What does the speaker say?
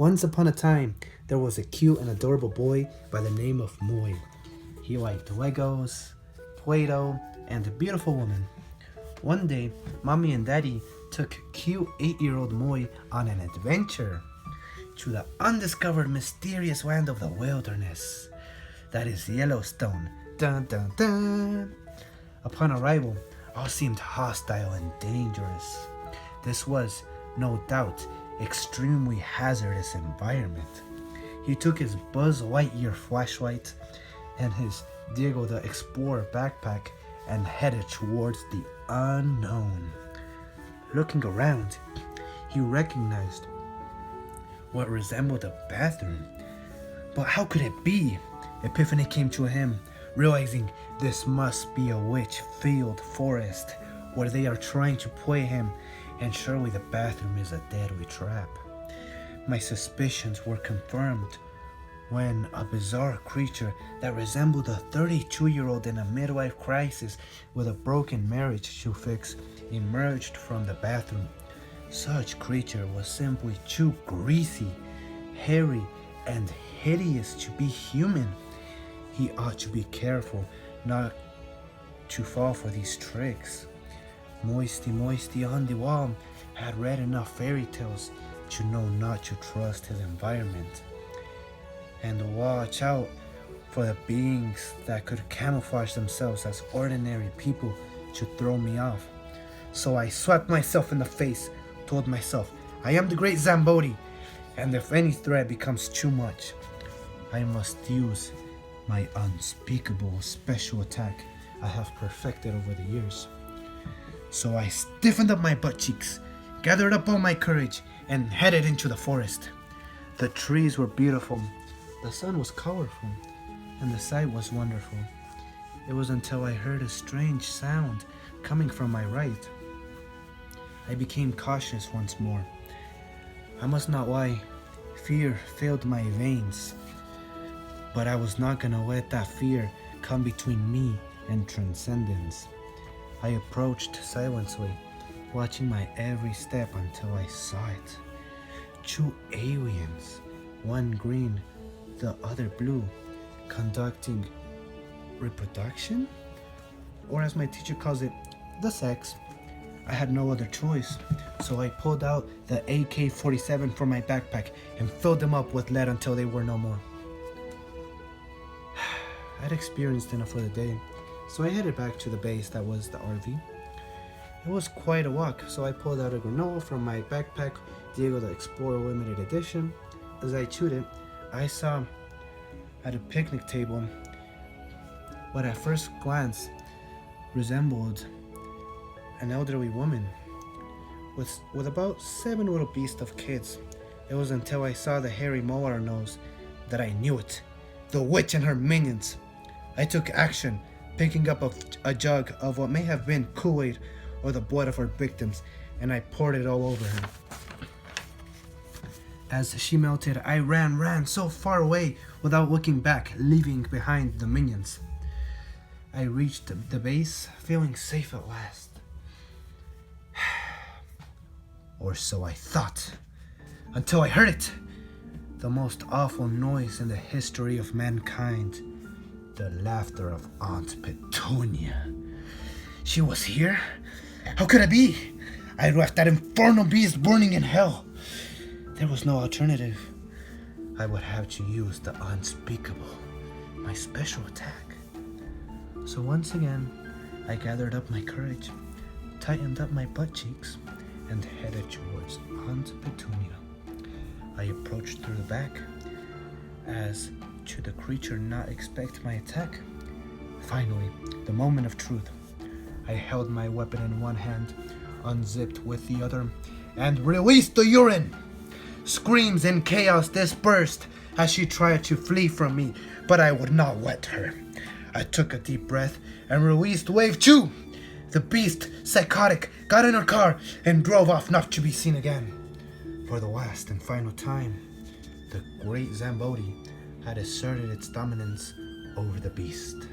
Once upon a time, there was a cute and adorable boy by the name of Moy. He liked Legos, Play-Doh, and a beautiful woman. One day, Mommy and Daddy took cute 8-year-old Moy on an adventure to the undiscovered mysterious land of the wilderness. That is Yellowstone. Dun dun dun! Upon arrival, all seemed hostile and dangerous. This was, no doubt, extremely hazardous environment. He took his Buzz Lightyear flashlight and his Diego the Explorer backpack and headed towards the unknown. Looking around, he recognized what resembled a bathroom. But how could it be? Epiphany came to him, realizing this must be a witch-filled forest where they are trying to play him, and surely the bathroom is a deadly trap. My suspicions were confirmed when a bizarre creature that resembled a 32-year-old in a midlife crisis with a broken marriage to fix emerged from the bathroom. Such creature was simply too greasy, hairy, and hideous to be human. He ought to be careful not to fall for these tricks. Moisty on the wall had read enough fairy tales to know not to trust his environment and watch out for the beings that could camouflage themselves as ordinary people to throw me off. So I slapped myself in the face, told myself, I am the great Zambodi, and if any threat becomes too much, I must use my unspeakable special attack I have perfected over the years. So I stiffened up my butt cheeks, gathered up all my courage, and headed into the forest. The trees were beautiful, the sun was colorful, and the sight was wonderful. It was until I heard a strange sound coming from my right. I became cautious once more. I must not lie, fear filled my veins. But I was not gonna let that fear come between me and transcendence. I approached silently, watching my every step until I saw it. 2 aliens, one green, the other blue, conducting reproduction? Or as my teacher calls it, the sex. I had no other choice, so I pulled out the AK-47 from my backpack and filled them up with lead until they were no more. I'd experienced enough for the day, so I headed back to the base that was the RV. It was quite a walk, so I pulled out a granola from my backpack, Diego the Explorer Limited Edition. As I chewed it, I saw at a picnic table what at first glance resembled an elderly woman with about 7 little beasts of kids. It was until I saw the hairy mole on her nose that I knew it. The witch and her minions. I took action, picking up a jug of what may have been Kool-Aid or the blood of her victims, and I poured it all over her. As she melted, I ran so far away without looking back, leaving behind the minions. I reached the base, feeling safe at last. Or so I thought, until I heard it. The most awful noise in the history of mankind. The laughter of Aunt Petunia. She was here? How could it be? I left that infernal beast burning in hell. There was no alternative. I would have to use the unspeakable, my special attack. So once again, I gathered up my courage, tightened up my butt cheeks, and headed towards Aunt Petunia. I approached through the back, as to the creature not expect my attack. Finally, the moment of truth. I held my weapon in one hand, unzipped with the other, and released the urine. Screams and chaos dispersed as she tried to flee from me, but I would not let her. I took a deep breath and released wave 2. The beast, psychotic, got in her car and drove off not to be seen again. For the last and final time, the great Zambodi had asserted its dominance over the beast.